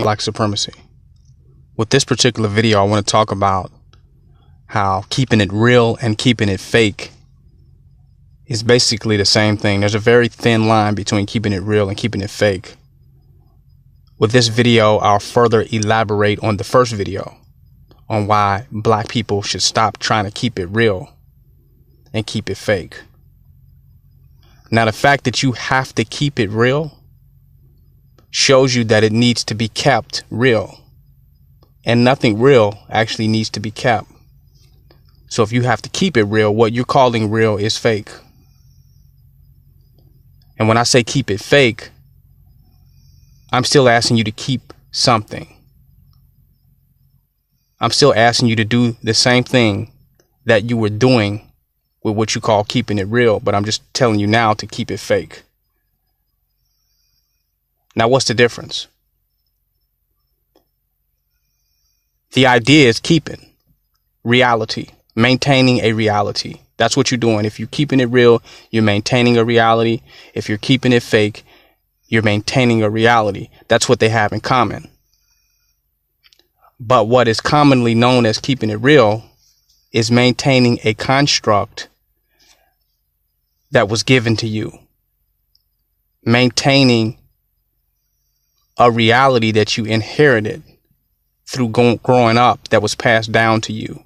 Black supremacy. With this particular video, I want to talk about how keeping it real and keeping it fake is basically the same thing. There's a very thin line between keeping it real and keeping it fake. With this video, I'll further elaborate on the first video on why black people should stop trying to keep it real and keep it fake. Now, the fact that you have to keep it real shows you that it needs to be kept real, and nothing real actually needs to be kept. So if you have to keep it real, what you're calling real is fake. And when I say keep it fake, I'm still asking you to keep something. I'm still asking you to do the same thing that you were doing with what you call keeping it real, but I'm just telling you now to keep it fake. Now, what's the difference? The idea is keeping reality, maintaining a reality. That's what you're doing. If you're keeping it real, you're maintaining a reality. If you're keeping it fake, you're maintaining a reality. That's what they have in common. But what is commonly known as keeping it real is maintaining a construct that was given to you, maintaining a reality that you inherited through growing up, that was passed down to you,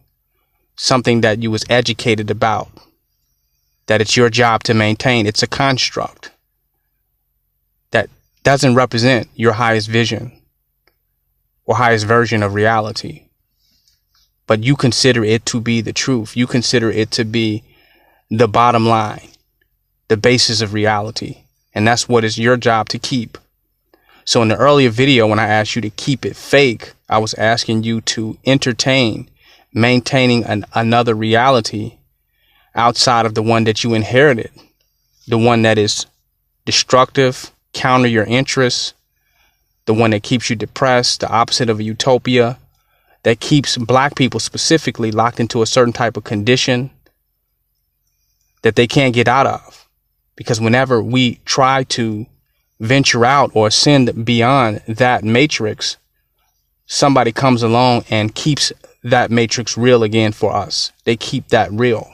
something that you was educated about, that it's your job to maintain. It's a construct that doesn't represent your highest vision or highest version of reality, but you consider it to be the truth. You consider it to be the bottom line, the basis of reality, and that's what is your job to keep. So in the earlier video, when I asked you to keep it fake, I was asking you to entertain maintaining another reality outside of the one that you inherited, the one that is destructive, counter your interests, the one that keeps you depressed, the opposite of a utopia, that keeps black people specifically locked into a certain type of condition that they can't get out of. Because whenever we try to venture out or ascend beyond that matrix, somebody comes along and keeps that matrix real again for us. They keep that real.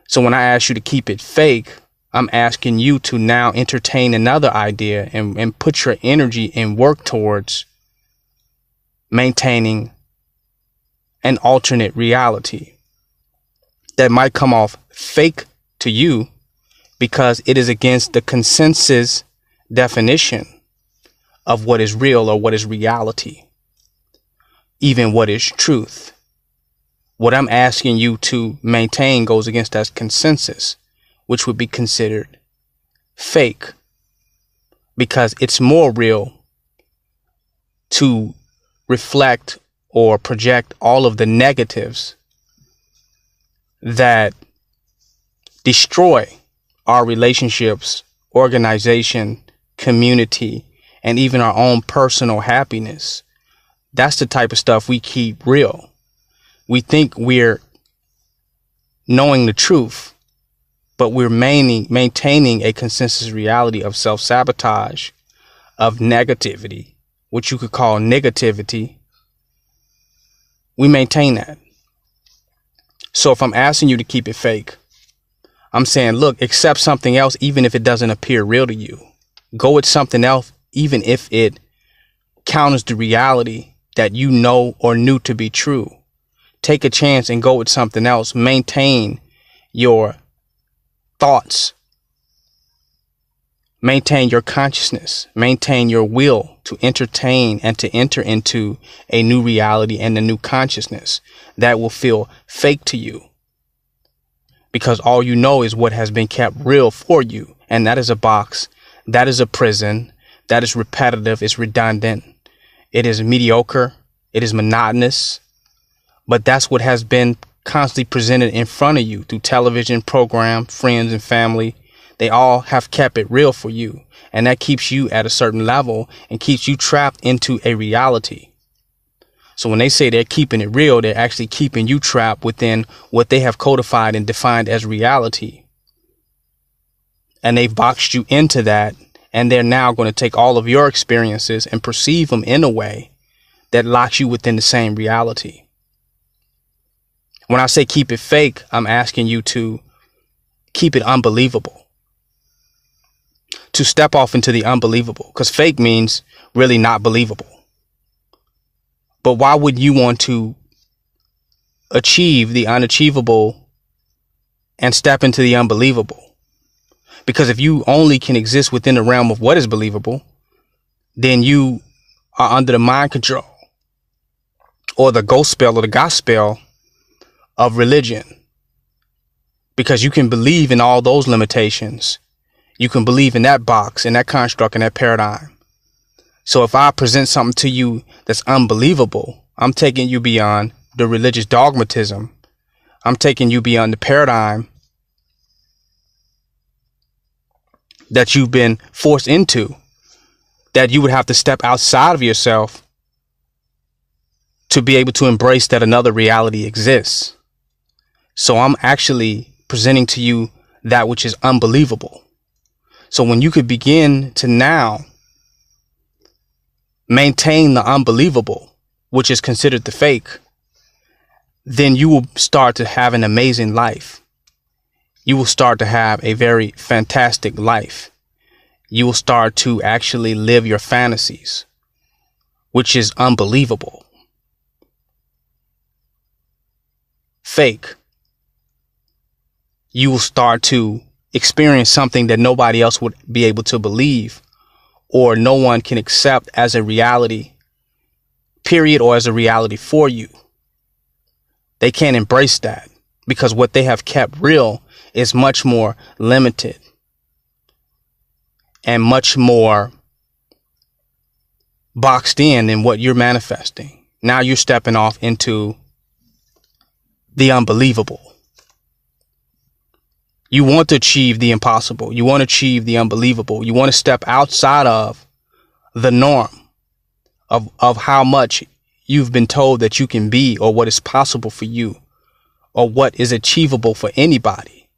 So when I ask you to keep it fake, I'm asking you to now entertain another idea and put your energy and work towards maintaining an alternate reality that might come off fake to you because it is against the consensus definition of what is real or what is reality, even what is truth. What I'm asking you to maintain goes against that consensus, which would be considered fake, because it's more real to reflect or project all of the negatives that destroy our relationships, organization, community, and even our own personal happiness. That's the type of stuff we keep real. We think we're knowing the truth, but we're maintaining a consensus reality of self-sabotage, of negativity, which you could call negativity. We maintain that. So if I'm asking you to keep it fake, I'm saying, look, accept something else, even if it doesn't appear real to you. Go with something else, even if it counters the reality that you know or knew to be true. Take a chance and go with something else. Maintain your thoughts. Maintain your consciousness. Maintain your will to entertain and to enter into a new reality and a new consciousness that will feel fake to you, because all you know is what has been kept real for you. And that is a box. That is a prison. That is repetitive. It's redundant. It is mediocre. It is monotonous. But that's what has been constantly presented in front of you through television, program, friends, and family. They all have kept it real for you. And that keeps you at a certain level and keeps you trapped into a reality. So when they say they're keeping it real, they're actually keeping you trapped within what they have codified and defined as reality. And they've boxed you into that And they're now going to take all of your experiences and perceive them in a way that locks you within the same reality. When I say keep it fake, I'm asking you to keep it unbelievable. To step off into the unbelievable, because fake means really not believable. But why would you want to achieve the unachievable and step into the unbelievable? Because if you only can exist within the realm of what is believable, then you are under the mind control or the ghost spell or the God spell of religion. Because you can believe in all those limitations. You can believe in that box, in that construct, in that paradigm. So if I present something to you that's unbelievable, I'm taking you beyond the religious dogmatism. I'm taking you beyond the paradigm that you've been forced into, that you would have to step outside of yourself to be able to embrace that another reality exists. So I'm actually presenting to you that which is unbelievable. So when you could begin to now maintain the unbelievable, which is considered the fake, then you will start to have an amazing life. You will start to have a very fantastic life. You will start to actually live your fantasies, which is unbelievable. Fake. You will start to experience something that nobody else would be able to believe, or no one can accept as a reality, period, or as a reality for you. They can't embrace that because what they have kept real is much more limited and much more boxed in than what you're manifesting. Now you're stepping off into the unbelievable. You want to achieve the impossible. You want to achieve the unbelievable. You want to step outside of the norm of how much you've been told that you can be, or what is possible for you, or what is achievable for anybody.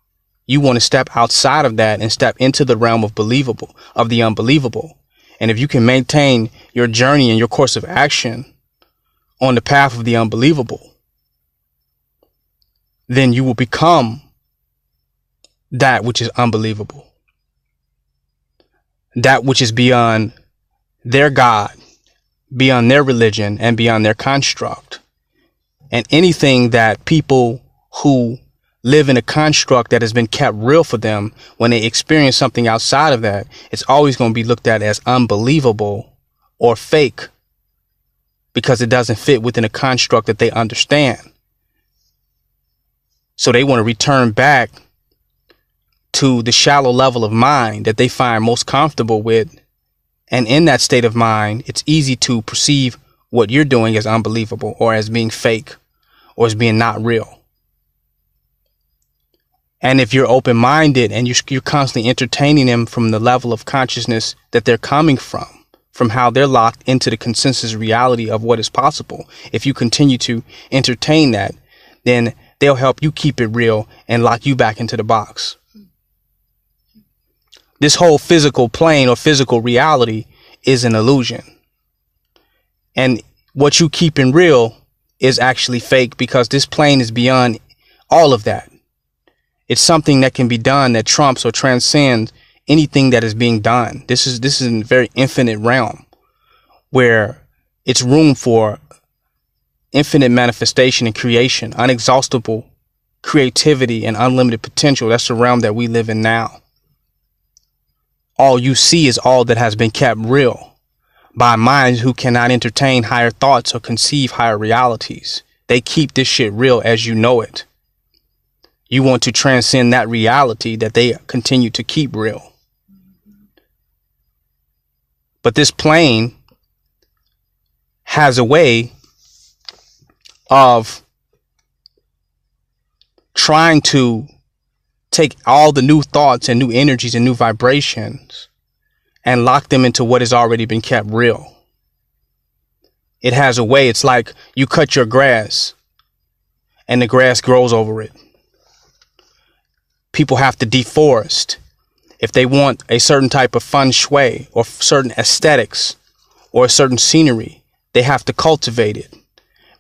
You want to step outside of that and step into the realm of believable, of the unbelievable. And if you can maintain your journey and your course of action on the path of the unbelievable, then you will become that which is unbelievable, that which is beyond their God, beyond their religion, and beyond their construct. And anything that people who live in a construct that has been kept real for them, when they experience something outside of that, it's always going to be looked at as unbelievable or fake, because it doesn't fit within a construct that they understand. So they want to return back to the shallow level of mind that they find most comfortable with. And in that state of mind, it's easy to perceive what you're doing as unbelievable, or as being fake, or as being not real. And if you're open-minded and you're constantly entertaining them from the level of consciousness that they're coming from how they're locked into the consensus reality of what is possible, if you continue to entertain that, then they'll help you keep it real and lock you back into the box. This whole physical plane or physical reality is an illusion. And what you keep in real is actually fake, because this plane is beyond all of that. It's something that can be done that trumps or transcends anything that is being done. This is a very infinite realm where it's room for infinite manifestation and creation, unexhaustible creativity and unlimited potential. That's the realm that we live in now. All you see is all that has been kept real by minds who cannot entertain higher thoughts or conceive higher realities. They keep this shit real as you know it. You want to transcend that reality that they continue to keep real. But this plane has a way of trying to take all the new thoughts and new energies and new vibrations and lock them into what has already been kept real. It has a way. It's like you cut your grass and the grass grows over it. People have to deforest If they want a certain type of feng shui or certain aesthetics or a certain scenery, they have to cultivate it,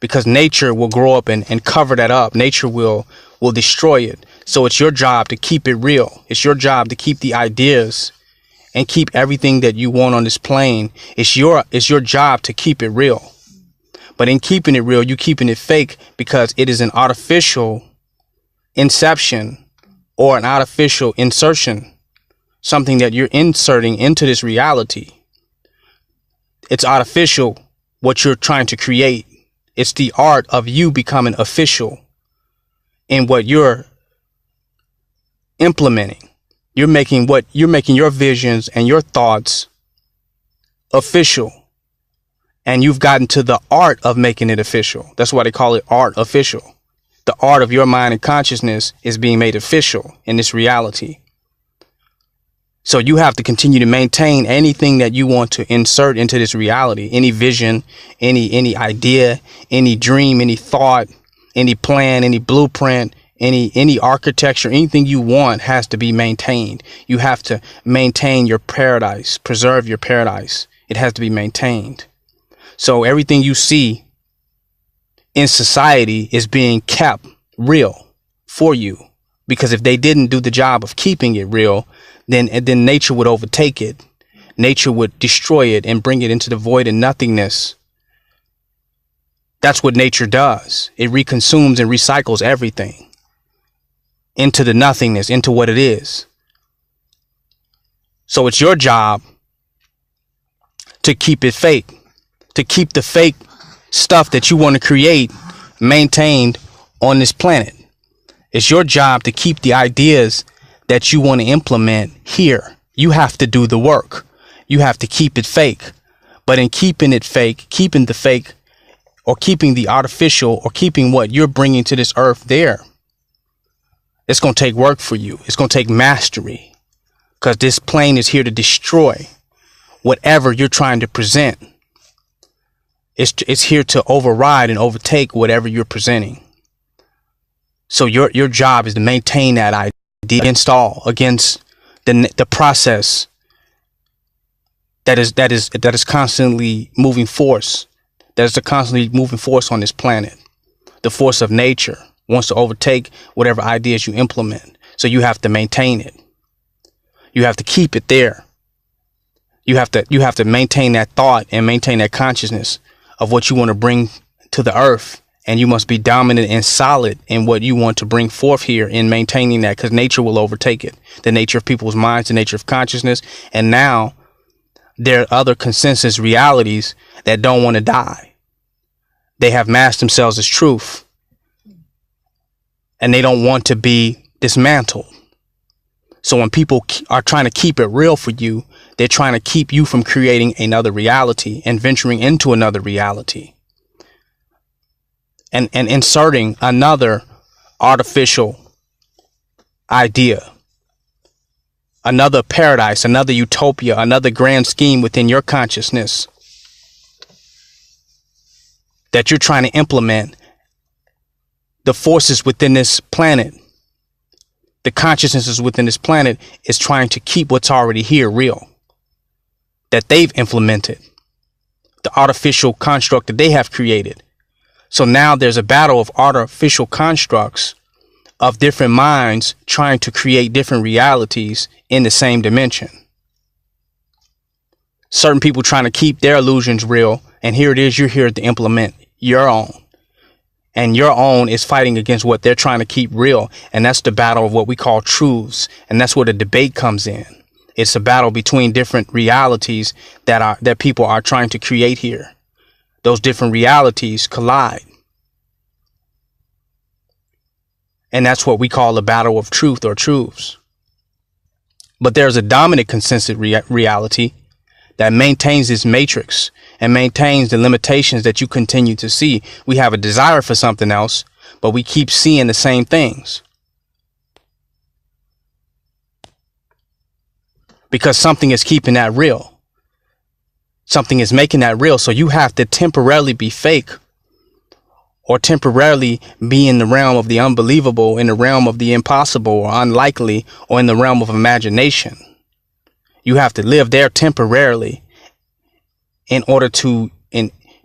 because nature will grow up and cover that up. Nature will destroy it. So it's your job to keep it real. It's your job to keep the ideas and keep everything that you want on this plane. It's your job to keep it real. But in keeping it real, you keeping it fake because it is an artificial inception or an artificial insertion, something that you're inserting into this reality. It's artificial, what you're trying to create. It's the art of you becoming official in what you're implementing. You're making your visions and your thoughts official. And you've gotten to the art of making it official. That's why they call it art official. The art of your mind and consciousness is being made official in this reality. So you have to continue to maintain anything that you want to insert into this reality. Any vision, any idea, any dream, any thought, any plan, any blueprint, any architecture, anything you want has to be maintained. You have to maintain your paradise, preserve your paradise. It has to be maintained. So everything you see in society is being kept real for you, because if they didn't do the job of keeping it real, then nature would overtake it. Nature would destroy it and bring it into the void and nothingness. That's what nature does. It reconsumes and recycles everything into the nothingness, into what it is. So it's your job to keep it fake, to keep the fake stuff that you want to create maintained on this planet. It's your job to keep the ideas that you want to implement here. You have to do the work. You have to keep it fake. But in keeping it fake, keeping the fake, or keeping the artificial, or keeping what you're bringing to this earth there, it's going to take work for you. It's going to take mastery, because this plane is here to destroy whatever you're trying to present. It's here to override and overtake whatever you're presenting. So your job is to maintain that idea against the process that is constantly moving force. That is the constantly moving force on this planet. The force of nature wants to overtake whatever ideas you implement. So you have to maintain it. You have to keep it there. You have to maintain that thought and maintain that consciousness of what you want to bring to the earth. And you must be dominant and solid in what you want to bring forth here in maintaining that, because nature will overtake it. The nature of people's minds, the nature of consciousness. And now there are other consensus realities that don't want to die. They have masked themselves as truth, and they don't want to be dismantled. So when people are trying to keep it real for you, they're trying to keep you from creating another reality and venturing into another reality. And inserting another artificial idea, another paradise, another utopia, another grand scheme within your consciousness that you're trying to implement. The forces within this planet, the consciousnesses within this planet is trying to keep what's already here real, that they've implemented, the artificial construct that they have created. So now there's a battle of artificial constructs of different minds trying to create different realities in the same dimension. Certain people trying to keep their illusions real, and here it is, you're here to implement your own. And your own is fighting against what they're trying to keep real. And that's the battle of what we call truths. And that's where the debate comes in. It's a battle between different realities that people are trying to create here. Those different realities collide. And that's what we call a battle of truth or truths. But there's a dominant consensus reality that maintains this matrix and maintains the limitations that you continue to see. We have a desire for something else, but we keep seeing the same things. Because something is keeping that real. Something is making that real. So you have to temporarily be fake or temporarily be in the realm of the unbelievable, in the realm of the impossible or unlikely, or in the realm of imagination. You have to live there temporarily in order to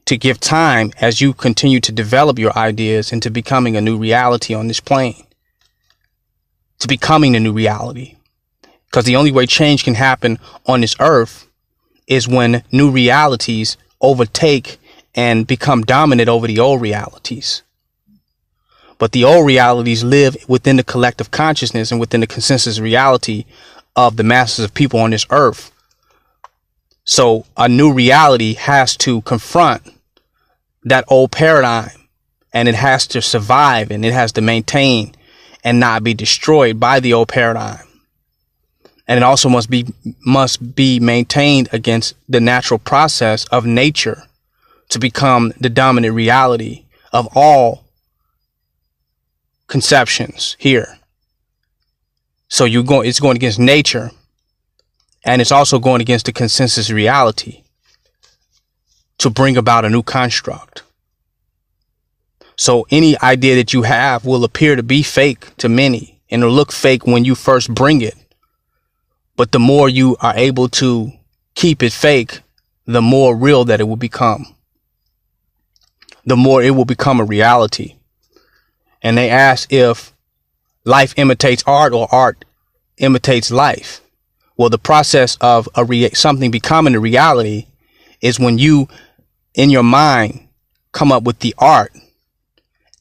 give time as you continue to develop your ideas into becoming a new reality on this plane, to becoming a new reality. Because the only way change can happen on this earth is when new realities overtake and become dominant over the old realities. But the old realities live within the collective consciousness and within the consensus reality of the masses of people on this earth. So a new reality has to confront that old paradigm, and it has to survive, and it has to maintain and not be destroyed by the old paradigm. And it also must be maintained against the natural process of nature to become the dominant reality of all conceptions here. So it's going against nature, and it's also going against the consensus reality to bring about a new construct. So any idea that you have will appear to be fake to many, and it'll look fake when you first bring it. But the more you are able to keep it fake, the more real that it will become. The more it will become a reality. And they ask if life imitates art or art imitates life. Well, the process of something becoming a reality is when you, in your mind, come up with the art.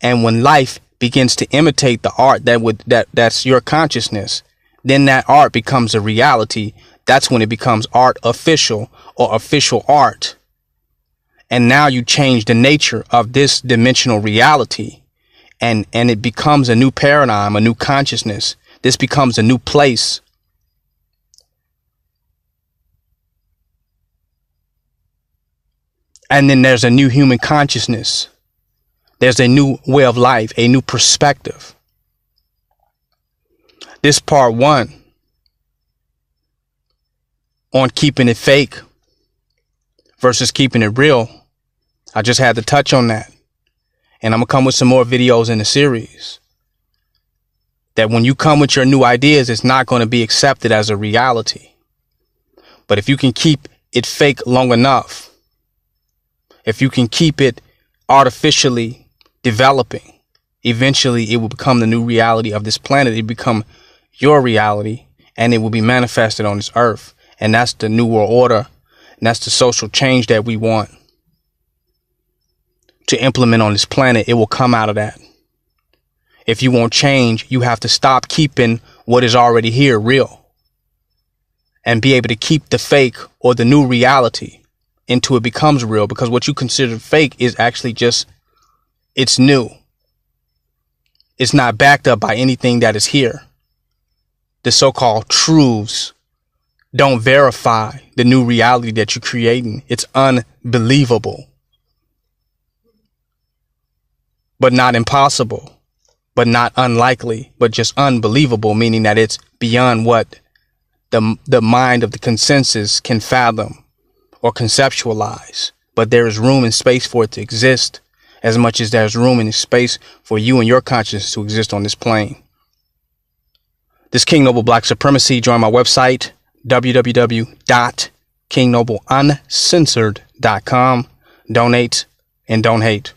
And when life begins to imitate the art that's your consciousness, then that art becomes a reality. That's when it becomes art official or official art. And now you change the nature of this dimensional reality, and it becomes a new paradigm, a new consciousness. This becomes a new place. And then there's a new human consciousness. There's a new way of life, a new perspective. This part 1 on keeping it fake versus keeping it real. I just had to touch on that. And I'm going to come with some more videos in the series. That when you come with your new ideas, it's not going to be accepted as a reality. But if you can keep it fake long enough, if you can keep it artificially developing, eventually it will become the new reality of this planet. It will become your reality, and it will be manifested on this earth. And that's the new world order. And that's the social change that we want to implement on this planet. It will come out of that. If you want change, you have to stop keeping what is already here real and be able to keep the fake or the new reality until it becomes real. Because what you consider fake is actually just, it's new. It's not backed up by anything that is here. The so-called truths don't verify the new reality that you're creating. It's unbelievable, but not impossible, but not unlikely, but just unbelievable, meaning that it's beyond what the mind of the consensus can fathom or conceptualize. But there is room and space for it to exist, as much as there's room and space for you and your consciousness to exist on this plane. This King Noble Black Supremacy. Join my website, www.kingnobleuncensored.com. Donate and don't hate.